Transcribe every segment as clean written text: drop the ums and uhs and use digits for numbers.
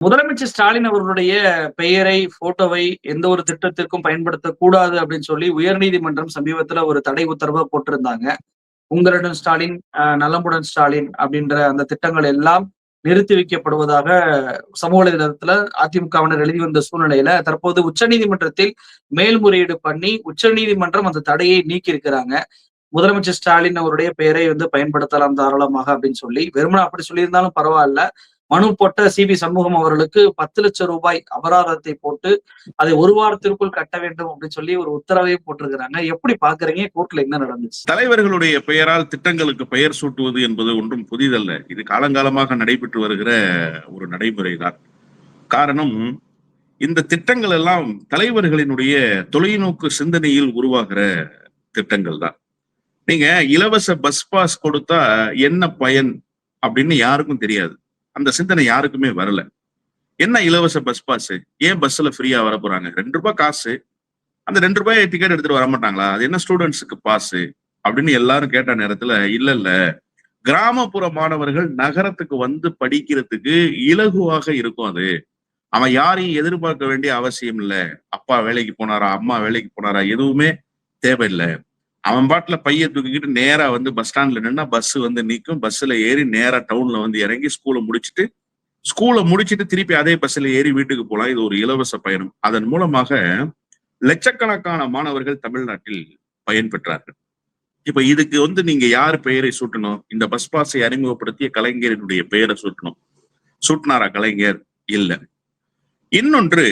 முதலமைச்சர் ஸ்டாலின் அவர்களுடைய பெயரை, போட்டோவை எந்த ஒரு திட்டத்திற்கும் பயன்படுத்தக்கூடாது அப்படின்னு சொல்லி உயர்நீதிமன்றம் சமீபத்துல ஒரு தடை உத்தரவ போட்டிருந்தாங்க. "உங்களுடன் ஸ்டாலின், நலமுடன் ஸ்டாலின்" அப்படின்ற அந்த திட்டங்கள் எல்லாம் நிறுத்தி வைக்கப்படுவதாக சமூக வலைதளத்துல அதிமுகவினர் எழுதி வந்த சூழ்நிலையில, தற்போது உச்சநீதிமன்றத்தில் மேல்முறையீடு பண்ணி, உச்சநீதிமன்றம் அந்த தடையை நீக்கியிருக்கிறாங்க. முதலமைச்சர் ஸ்டாலின் அவருடைய பெயரை பயன்படுத்தலாம் தாராளமாக அப்படின்னு சொல்லி. வெறுமனே அப்படி சொல்லியிருந்தாலும் பரவால்ல. மனு போட்ட சி.வி. சண்முகம் அவர்களுக்கு ரூ. 10,00,000 அபராதத்தை போட்டு, அதை 1 வாரத்திற்குள் கட்ட வேண்டும் அப்படின்னு சொல்லி ஒரு உத்தரவையும் போட்டிருக்கிறாங்க. எப்படி பார்க்குறீங்க? கோர்ட்ல என்ன நடந்துச்சு? தலைவர்களுடைய பெயரால் திட்டங்களுக்கு பெயர் சூட்டுவது என்பது ஒன்றும் புதிதல்ல. இது காலங்காலமாக நடைபெற்று வருகிற ஒரு நடைமுறைதான். காரணம், இந்த திட்டங்கள் எல்லாம் தலைவர்களினுடைய தொலைநோக்கு சிந்தனையில் உருவாகிற திட்டங்கள் தான். நீங்க இலவச பஸ் பாஸ் கொடுத்தா என்ன பயன் அப்படின்னு யாருக்கும் தெரியாது. அந்த சிந்தனை யாருக்குமே வரல. என்ன இலவச பஸ் பாஸ்? ஏன் பஸ்ல ஃப்ரீயா வர போறாங்க? ₹2 காசு. அந்த ₹2 டிக்கெட் எடுத்துட்டு வர மாட்டாங்களா? அது என்ன ஸ்டூடெண்ட்ஸுக்கு பாஸ் அப்படின்னு எல்லாரும் கேட்ட நேரத்துல, இல்ல கிராமப்புற மாணவர்கள் நகரத்துக்கு வந்து படிக்கிறதுக்கு இலகுவாக இருக்கும் அது. அவன் யாரையும் எதிர்பார்க்க வேண்டிய அவசியம் இல்ல. அப்பா வேலைக்கு போனாரா, அம்மா வேலைக்கு போனாரா, எதுவுமே தேவையில்லை. அவன் பாட்டுல பைய தூக்கிக்கிட்டு நேரா வந்து பஸ் ஸ்டாண்ட்ல நின்னா பஸ் வந்து நிக்கும். பஸ்ல ஏறி நேரா டவுன்ல வந்து இறங்கி ஸ்கூலை முடிச்சிட்டு திருப்பி அதே பஸ்ல ஏறி வீட்டுக்கு போலாம். இது ஒரு இலவச பயணம். அதன் மூலமாக லட்சக்கணக்கான மாணவர்கள் தமிழ்நாட்டில் பயன்பெற்றார்கள். இப்ப இதுக்கு வந்து நீங்க யார் பெயரை சூட்டணும்? இந்த பஸ் பாஸை அறிமுகப்படுத்திய கலைஞரினுடைய பெயரை சூட்டணும். சூட்டினாரா கலைஞர்? இல்ல. இன்னொன்று,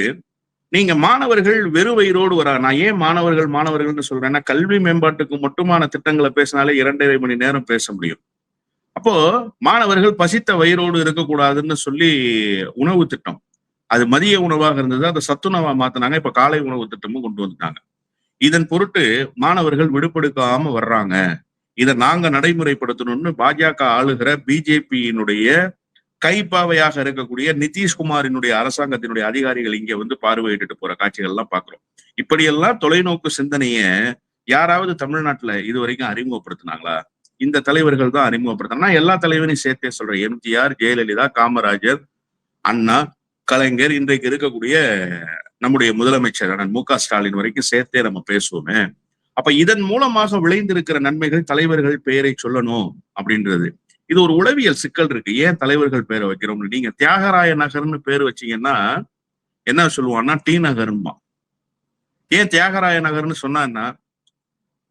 நீங்க மாணவர்கள் வெறும் வயிறோடு நான் ஏன் மாணவர்கள்னு சொல்றேன்னா, கல்வி மேம்பாட்டுக்கு மட்டுமான திட்டங்களை பேசினாலே 2.5 மணி நேரம் பேச முடியும். அப்போ மாணவர்கள் பசித்த வயிறோடு இருக்கக்கூடாதுன்னு சொல்லி உணவு திட்டம், அது மதிய உணவாக இருந்தது, அதை சத்துணவா மாத்தினாங்க. இப்ப காலை உணவு திட்டமும் கொண்டு வந்துட்டாங்க. இதன் பொருட்டு மாணவர்கள் விடுபெடுக்காம வர்றாங்க. இதை நாங்க நடைமுறைப்படுத்தணும்னு பாஜக ஆளுகிற பிஜேபியினுடைய கைப்பாவையாக இருக்கக்கூடிய நிதிஷ்குமாரினுடைய அரசாங்கத்தினுடைய அதிகாரிகள் இங்க வந்து பார்வையிட்டு போற காட்சிகள் எல்லாம் பாக்குறோம். இப்படியெல்லாம் தொலைநோக்கு சிந்தனைய யாராவது தமிழ்நாட்டுல இது வரைக்கும் அறிமுகப்படுத்தினாங்களா? இந்த தலைவர்கள் தான் அறிமுகப்படுத்தினா. எல்லா தலைவரையும் சேர்த்தே சொல்றேன். எம்ஜிஆர், ஜெயலலிதா, காமராஜர், அண்ணா, கலைஞர், இன்றைக்கு இருக்கக்கூடிய நம்முடைய முதலமைச்சர் மு.க. ஸ்டாலின் வரைக்கும் சேர்த்தே நம்ம பேசுவோமே. அப்ப இதன் மூலமாக விளைந்திருக்கிற நன்மைகள் தலைவர்கள் பெயரை சொல்லணும் அப்படின்றது. இது ஒரு உளவியல் சிக்கல் இருக்கு. ஏன் தலைவர்கள் பேரை வைக்கிறோம்னு. நீங்க தியாகராய நகர்னு பேர் வச்சீங்கன்னா என்ன சொல்லுவான்னா டி நகர்மா. ஏன் தியாகராய நகர்னு சொன்னா,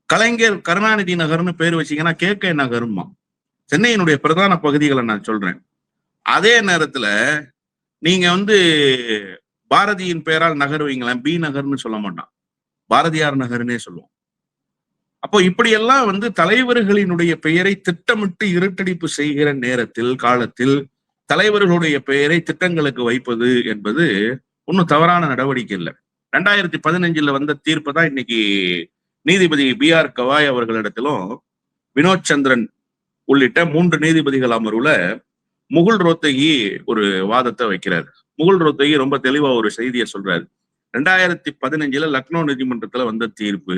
கலைஞர் கருணாநிதி நகர்னு பேர் வச்சீங்கன்னா கே நகருமா. சென்னையினுடைய பிரதான பகுதிகளை நான் சொல்றேன். அதே நேரத்துல நீங்க வந்து பாரதியின் பெயரால் நகர் வைங்களேன், பி நகர்னு சொல்ல மாட்டான், பாரதியார் நகர்னே சொல்லுவோம். அப்போ இப்படியெல்லாம் வந்து தலைவர்களினுடைய பெயரை திட்டமிட்டு இருட்டடிப்பு செய்கிற நேரத்தில் காலத்தில் தலைவர்களுடைய பெயரை திட்டங்களுக்கு வைப்பது என்பது ஒன்னும் தவறான நடவடிக்கை இல்லை. 2015 வந்த தீர்ப்பு தான் இன்னைக்கு நீதிபதி B.R. கவாய் அவர்களிடத்திலும் வினோத் சந்திரன் உள்ளிட்ட 3 நீதிபதிகள் அமர்வுல முகுல் ரோத்தகி ஒரு வாதத்தை வைக்கிறார். முகுல் ரோத்தகி ரொம்ப தெளிவா ஒரு செய்தியை சொல்றாரு. 2015 லக்னோ நீதிமன்றத்துல வந்த தீர்ப்பு,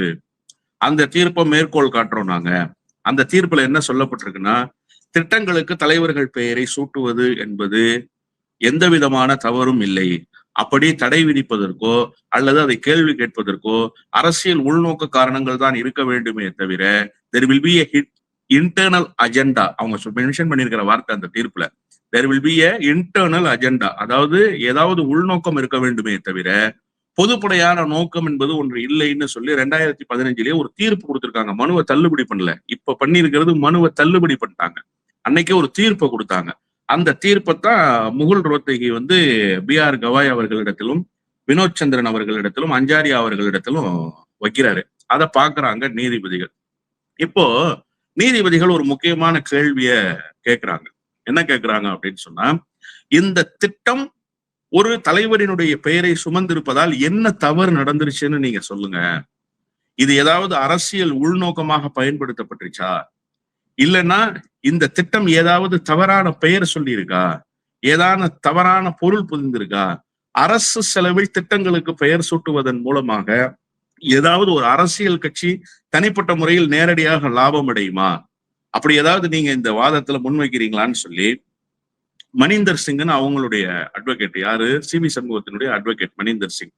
அந்த தீர்ப்பை மேற்கோள் காட்டுறோம் நாங்க. அந்த தீர்ப்புல என்ன சொல்லப்பட்டிருக்குன்னா, திட்டங்களுக்கு தலைவர்கள் பெயரை சூட்டுவது என்பது எந்த விதமான தவறும் இல்லை. அப்படி தடை விதிப்பதற்கோ அல்லது அதை கேள்வி கேட்பதற்கோ அரசியல் உள்நோக்க காரணங்கள் தான் இருக்க வேண்டுமே தவிர, there will be a internal agenda. அவங்க மென்ஷன் பண்ணியிருக்கிற வார்த்தை அந்த தீர்ப்புல, there will be a internal agenda. அதாவது ஏதாவது உள்நோக்கம் இருக்க வேண்டுமே தவிர பொதுப்படையான நோக்கம் என்பது ஒன்று இல்லைன்னு சொல்லி 2015 ஒரு தீர்ப்பு கொடுத்திருக்காங்க. மனுவை தள்ளுபடி பண்ணல. இப்ப பண்ணியிருக்கிறது மனுவை தள்ளுபடி பண்ணிட்டாங்க. அன்னைக்கே ஒரு தீர்ப்பை கொடுத்தாங்க. அந்த தீர்ப்பைத்தான் முகுல் ரோத்தகி வந்து B.R. கவாய் அவர்களிடத்திலும் வினோத் சந்திரன் அவர்களிடத்திலும் அஞ்சாரியா அவர்களிடத்திலும் வைக்கிறாரு. அதை பாக்குறாங்க நீதிபதிகள். இப்போ நீதிபதிகள் ஒரு முக்கியமான கேள்விய கேட்கிறாங்க. என்ன கேட்கிறாங்க அப்படின்னு சொன்னா, இந்த திட்டம் ஒரு தலைவரினுடைய பெயரை சுமந்திருப்பதால் என்ன தவறு நடந்துருச்சுன்னு நீங்க சொல்லுங்க. இது ஏதாவது அரசியல் உள்நோக்கமாக பயன்படுத்தப்பட்டுருச்சா? இல்லைன்னா இந்த திட்டம் ஏதாவது தவறான பெயர் சொல்லி இருக்கா? ஏதான தவறான பொருள் புரிந்திருக்கா? அரசு செலவில் திட்டங்களுக்கு பெயர் சூட்டுவதன் மூலமாக ஏதாவது ஒரு அரசியல் கட்சி தனிப்பட்ட முறையில் நேரடியாக லாபம் அடையுமா? அப்படி ஏதாவது நீங்க இந்த வாதத்துல முன்வைக்கிறீங்களான்னு சொல்லி மணிந்தர் சிங்னு அவங்களுடைய அட்வொகேட், யாரு, சிவி சண்முகத்தினுடைய அட்வொகேட் மணிந்தர் சிங்,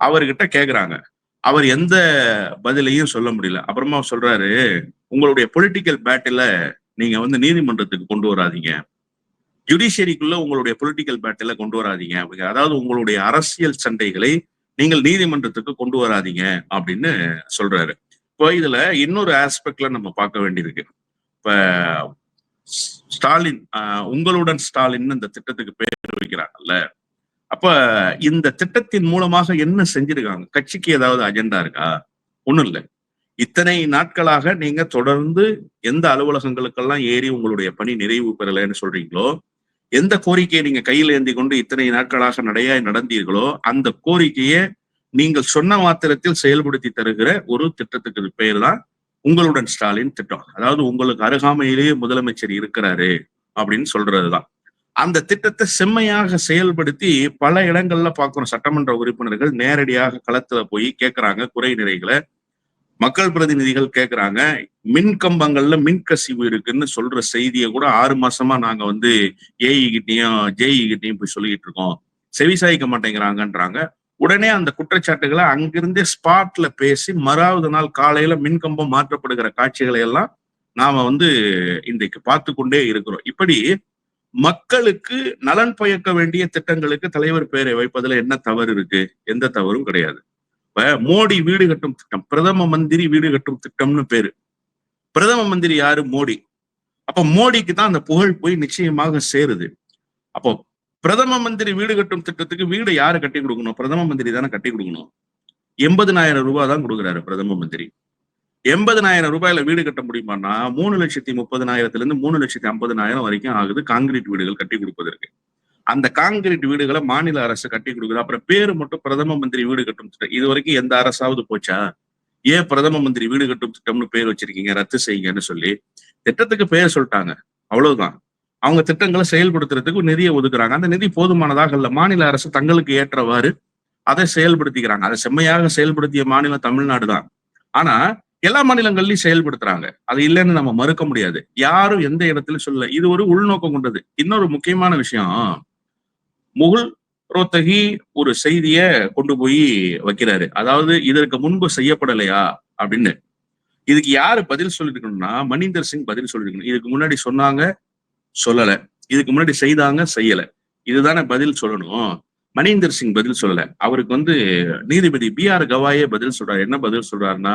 அவர்கிட்ட கேக்குறாங்க. அவர் எந்த பதிலையும் சொல்ல முடியல. அப்புறமா சொல்றாரு, உங்களுடைய பொலிட்டிக்கல் பேட்டில நீங்க வந்து நீதிமன்றத்துக்கு கொண்டு வராதீங்க, ஜுடிஷியரிக்குள்ள உங்களுடைய பொலிட்டிக்கல் பேட்டில கொண்டு வராதீங்க, அதாவது உங்களுடைய அரசியல் சண்டைகளை நீங்கள் நீதிமன்றத்துக்கு கொண்டு வராதீங்க அப்படின்னு சொல்றாரு. இப்போ இதுல இன்னொரு ஆஸ்பெக்ட்ல நம்ம பார்க்க வேண்டியிருக்கு. இப்ப ஸ்டாலின், உங்களுடன் ஸ்டாலின் இந்த திட்டத்துக்கு பேர் வைக்கிறாங்கல்ல, அப்ப இந்த திட்டத்தின் மூலமாக என்ன செஞ்சிருக்காங்க? கட்சிக்கு ஏதாவது அஜெண்டா இருக்கா? ஒண்ணும் இல்லை. இத்தனை நாட்களாக நீங்க தொடர்ந்து எந்த அலுவலகங்களுக்கெல்லாம் ஏறி உங்களுடைய பணி நிறைவு பெறலைன்னு சொல்றீங்களோ, எந்த கோரிக்கையை நீங்க கையில் ஏந்தி கொண்டு இத்தனை நாட்களாக நடையாய் நடந்தீர்களோ, அந்த கோரிக்கையை நீங்கள் சொன்ன மாத்திரத்தில் செயல்படுத்தி தருகிற ஒரு திட்டத்துக்கு பெயர் தான் உங்களுடன் ஸ்டாலின் திட்டம். அதாவது உங்களுக்கு அருகாமையிலேயே முதலமைச்சர் இருக்கிறாரு அப்படின்னு சொல்றதுதான். அந்த திட்டத்தை செம்மையாக செயல்படுத்தி பல இடங்கள்ல பார்க்கிறோம். சட்டமன்ற உறுப்பினர்கள் நேரடியாக களத்துல போய் கேட்கிறாங்க குறை நிறைகளை, மக்கள் பிரதிநிதிகள் கேட்கிறாங்க. மின் கம்பங்கள்ல மின் கசிவு இருக்குன்னு சொல்ற செய்தியை கூட 6 மாசமா நாங்க வந்து ஏஇ கிட்டையும் ஜேஇ கிட்டையும் போய் சொல்லிட்டு இருக்கோம், செவிசாய்க்க மாட்டேங்கிறாங்கன்றாங்க. உடனே அந்த குற்றச்சாட்டுகளை அங்கிருந்தே ஸ்பாட்ல பேசி மறாவது நாள் காலையில மின்கம்பம் மாற்றப்படுகிற காட்சிகளை எல்லாம் நாம வந்து இன்றைக்கு பார்த்து கொண்டே இருக்கிறோம். இப்படி மக்களுக்கு நலன் பயக்க வேண்டிய திட்டங்களுக்கு தலைவர் பெயரை வைப்பதுல என்ன தவறு இருக்கு? எந்த தவறும் கிடையாது. இப்ப மோடி வீடு கட்டும் திட்டம், பிரதம மந்திரி வீடு கட்டும் திட்டம்னு பேரு. பிரதம மந்திரி யாரு? மோடி. அப்ப மோடிக்கு தான் அந்த புகழ் போய் நிச்சயமாக சேருது. அப்போ பிரதம மந்திரி வீடு கட்டும் திட்டத்துக்கு வீடு யாரு கட்டி கொடுக்கணும்? பிரதம மந்திரி தானே கட்டி கொடுக்கணும். 80,000 ரூபாய் தான் கொடுக்குறாரு பிரதம மந்திரி. 80,000 ரூபாயில வீடு கட்ட முடியுமான்னா 3,30,000 3,50,000 வரைக்கும் ஆகுது காங்கிரீட் வீடுகள் கட்டி கொடுப்பதற்கு. அந்த காங்கிரீட் வீடுகளை மாநில அரசு கட்டி கொடுக்குது. அப்புறம் பேரு மட்டும் பிரதம மந்திரி வீடு கட்டும் திட்டம். இது வரைக்கும் எந்த அரசாவது போச்சா? ஏன் பிரதம மந்திரி வீடு கட்டும் திட்டம்னு பேர் வச்சிருக்கீங்க, ரத்து செய்யுங்கன்னு சொல்லி திட்டத்துக்கு பேர் சொல்லிட்டாங்க, அவ்வளவுதான். அவங்க திட்டங்களை செயல்படுத்துறதுக்கு நிதியை ஒதுக்குறாங்க. அந்த நிதி போதுமானதாக இல்ல. மாநில அரசு தங்களுக்கு ஏற்றவாறு அதை செயல்படுத்திக்கிறாங்க. அதை செம்மையாக செயல்படுத்திய மாநிலம் தமிழ்நாடு தான். ஆனா எல்லா மாநிலங்கள்லயும் செயல்படுத்துறாங்க, அது இல்லைன்னு நம்ம மறுக்க முடியாது. யாரும் எந்த இடத்துல சொல்லல. இது ஒரு உள்நோக்கம் கொண்டது. இன்னொரு முக்கியமான விஷயம், முகுல் ரோத்தகி ஒரு செய்திய கொண்டு போய் வைக்கிறாரு. அதாவது இதற்கு முன்பு செய்யப்படலையா அப்படின்னு. இதுக்கு யாரு பதில் சொல்லிருக்கணும்னா மணிந்தர் சிங் பதில் சொல்லிருக்கணும். இதுக்கு முன்னாடி சொன்னாங்க, சொல்லல. இதுக்கு முன்னாடி செய்தாங்க, செய்யல. இதுதானே பதில் சொல்லணும். மணிந்தர் சிங் பதில் சொல்லல. அவருக்கு வந்து நீதிபதி BR கவாயே பதில் சொல்றாரு. என்ன பதில் சொல்றாருன்னா,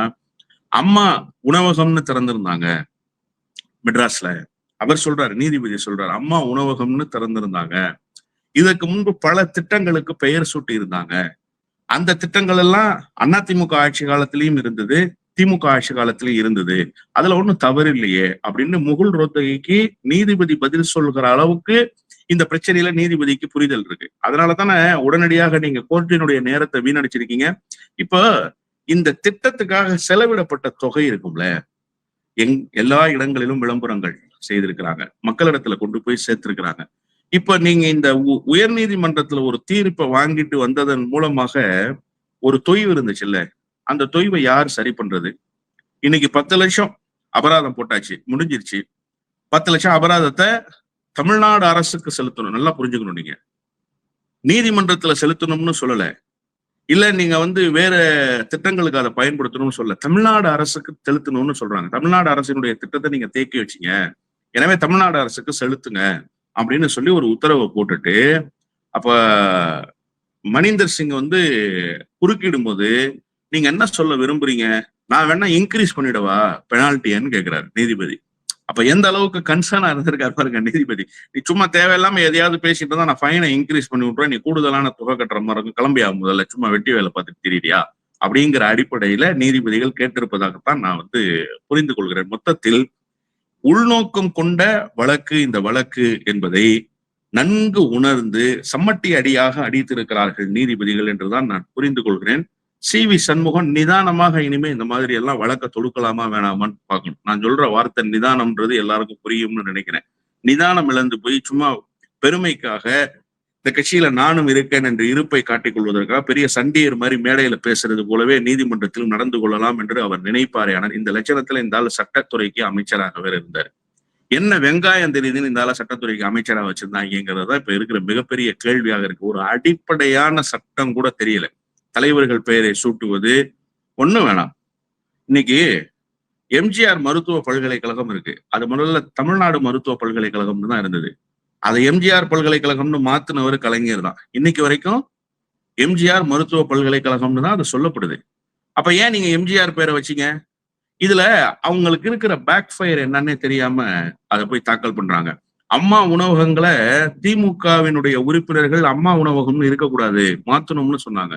அம்மா உணவகம்னு திறந்திருந்தாங்க மெட்ராஸ்ல. அவர் சொல்றாரு, நீதிபதி சொல்றாரு, அம்மா உணவகம்னு திறந்திருந்தாங்க. இதற்கு முன்பு பல திட்டங்களுக்கு பெயர் சூட்டி இருந்தாங்க. அந்த திட்டங்கள் எல்லாம் அதிமுக ஆட்சி காலத்திலயும் இருந்தது, திமுக ஆட்சி காலத்திலயும் இருந்தது. அதுல ஒண்ணும் தவறு இல்லையே அப்படின்னு முகுல் ரோத்தகிக்கு நீதிபதி பதில் சொல்கிற அளவுக்கு இந்த பிரச்சனையில நீதிபதிக்கு புரிதல் இருக்கு. அதனாலதானே உடனடியாக நீங்க கோர்ட்டினுடைய நேரத்தை வீணடிச்சிருக்கீங்க. இப்போ இந்த திட்டத்துக்காக செலவிடப்பட்ட தொகை இருக்கும்ல, எல்லா இடங்களிலும் விளம்பரங்கள் செய்திருக்கிறாங்க, மக்களிடத்துல கொண்டு போய் சேர்த்திருக்கிறாங்க. இப்ப நீங்க இந்த உயர் நீதிமன்றத்துல ஒரு தீர்ப்பை வாங்கிட்டு வந்ததன் மூலமாக ஒரு தொய்வு இருந்துச்சுல்ல, அந்த தொய்வை யார் சரி பண்றது? இன்னைக்கு 10 லட்சம் அபராதம் போட்டாச்சு, முடிஞ்சிருச்சு. 10 லட்சம் அபராதத்தை தமிழ்நாடு அரசுக்கு செலுத்தணும். நல்லா புரிஞ்சுக்கணும். நீங்க நீதிமன்றத்துல செலுத்தணும்னு சொல்லல, இல்ல நீங்க வந்து வேற திட்டங்களுக்கு அதை பயன்படுத்தணும்னு சொல்ல, தமிழ்நாடு அரசுக்கு செலுத்தணும்னு சொல்றாங்க. தமிழ்நாடு அரசினுடைய திட்டத்தை நீங்க தேக்கி வச்சீங்க, எனவே தமிழ்நாடு அரசுக்கு செலுத்துங்க அப்படின்னு சொல்லி ஒரு உத்தரவை போட்டுட்டு, அப்ப மணிந்தர் சிங் வந்து குறுக்கிடும் போது நீங்க என்ன சொல்ல விரும்புறீங்க? நான் வேணா இன்க்ரீஸ் பண்ணிடவா பெனால்ட்டின்னு கேட்கிறாரு நீதிபதி. அப்ப எந்த அளவுக்கு கன்சர்னா இருந்திருக்காரு பாருங்க நீதிபதி. நீ சும்மா தேவையில்லாம எதையாவது பேசிட்டு தான் நான் ஃபைனை இன்க்ரீஸ் பண்ணி விட்டுறேன், நீ கூடுதலான தொகை கட்டுற மாதிரி இருக்கும், கிளம்பியா முதல்ல, சும்மா வெட்டி வேலை பார்த்துட்டு தெரியலையா அப்படிங்கிற அடிப்படையில நீதிபதிகள் கேட்டிருப்பதாகத்தான் நான் வந்து புரிந்து கொள்கிறேன். மொத்தத்தில் உள்நோக்கம் கொண்ட வழக்கு இந்த வழக்கு என்பதை நன்கு உணர்ந்து சம்மட்டி அடியாக அடித்திருக்கிறார்கள் நீதிபதிகள் என்றுதான் நான் புரிந்து கொள்கிறேன். சிவி சண்முகம் நிதானமாக இனிமே இந்த மாதிரி எல்லாம் வழக்க தொடுக்கலாமா வேணாமான்னு பார்க்கணும். நான் சொல்ற வார்த்தை நிதானம்ன்றது எல்லாருக்கும் புரியும்னு நினைக்கிறேன். நிதானம் இழந்து போய் சும்மா பெருமைக்காக இந்த கட்சியில நானும் இருக்கேன் என்று இருப்பை காட்டிக் கொள்வதற்காக பெரிய சண்டியர் மாதிரி மேடையில பேசுறது போலவே நீதிமன்றத்திலும் நடந்து கொள்ளலாம் என்று அவர் நினைப்பாரே. ஆனால் இந்த லட்சணத்துல இந்த ஆள் சட்டத்துறைக்கு அமைச்சராக வேற இருந்தார். என்ன வெங்காயம் தெரியுதுன்னு இந்த ஆள சட்டத்துறைக்கு அமைச்சரா வச்சிருந்தாங்கிறதா இப்ப இருக்கிற மிகப்பெரிய கேள்வியாக இருக்கு. ஒரு அடிப்படையான சட்டம் கூட தெரியல. தலைவர்கள் பெயரை சூட்டுவது ஒண்ணும் வேணாம். இன்னைக்கு எம்ஜிஆர் மருத்துவ பல்கலைக்கழகம் இருக்கு. அது முதல்ல தமிழ்நாடு மருத்துவ பல்கலைக்கழகம்னு தான் இருந்தது. அதை எம்ஜிஆர் பல்கலைக்கழகம்னு மாத்தினவர் கலைஞர் தான். இன்னைக்கு வரைக்கும் எம்ஜிஆர் மருத்துவ பல்கலைக்கழகம்னு தான் அது சொல்லப்படுது. அப்ப ஏன் நீங்க எம்ஜிஆர் பேரை வச்சீங்க? இதுல அவங்களுக்கு இருக்கிற பேக் ஃபயர் என்னன்னே தெரியாம அதை போய் தாக்கல் பண்றாங்க. அம்மா உணவகங்களை திமுகவினுடைய உறுப்பினர்கள் அம்மா உணவகம்னு இருக்கக்கூடாது, மாத்தணும்னு சொன்னாங்க.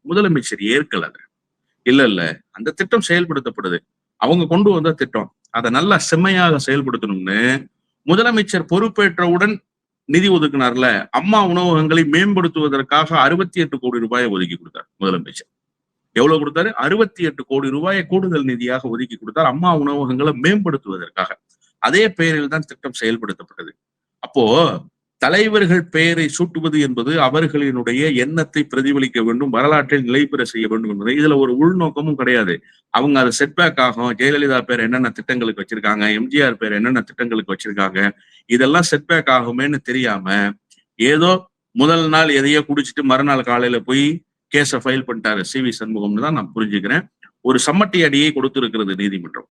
முதலமைச்சர் ஏற்கல. இல்ல அந்த திட்டம் செயல்படுத்தப்படுது. அவங்க கொண்டு வந்த திட்டம் அதை நல்லா செம்மையாக செயல்படுத்தணும்னு முதலமைச்சர் பொறுப்பேற்றவுடன் நிதி ஒதுக்கினார்ல. அம்மா உணவகங்களை மேம்படுத்துவதற்காக 68 கோடி ரூபாயை ஒதுக்கி கொடுத்தார் முதலமைச்சர். எவ்வளவு கொடுத்தாரு? 68 கோடி ரூபாயை கூடுதல் நிதியாக ஒதுக்கி கொடுத்தார் அம்மா உணவகங்களை மேம்படுத்துவதற்காக. அதே பெயரில் தான் திட்டம் செயல்படுத்தப்பட்டது. அப்போ தலைவர்கள் பெயரை சூட்டுவது என்பது அவர்களினுடைய எண்ணத்தை பிரதிபலிக்க வேண்டும், வரலாற்றில் நிலை பெற செய்ய வேண்டும் என்பது. இதுல ஒரு உள்நோக்கமும் கிடையாது. அவங்க அது செட்பேக் ஆகும். ஜெயலலிதா பேர் என்னென்ன திட்டங்களுக்கு வச்சிருக்காங்க, எம்ஜிஆர் பேர் என்னென்ன திட்டங்களுக்கு வச்சிருக்காங்க, இதெல்லாம் செட்பேக் ஆகுமேன்னு தெரியாம ஏதோ முதல் நாள் எதையோ குடிச்சிட்டு மறுநாள் காலையில போய் கேஸை ஃபைல் பண்ணிட்டாரு சி.வி. சண்முகம்னு தான் நான் புரிஞ்சுக்கிறேன். ஒரு சம்மட்டி அடியை கொடுத்திருக்கிறது நீதிமன்றம்.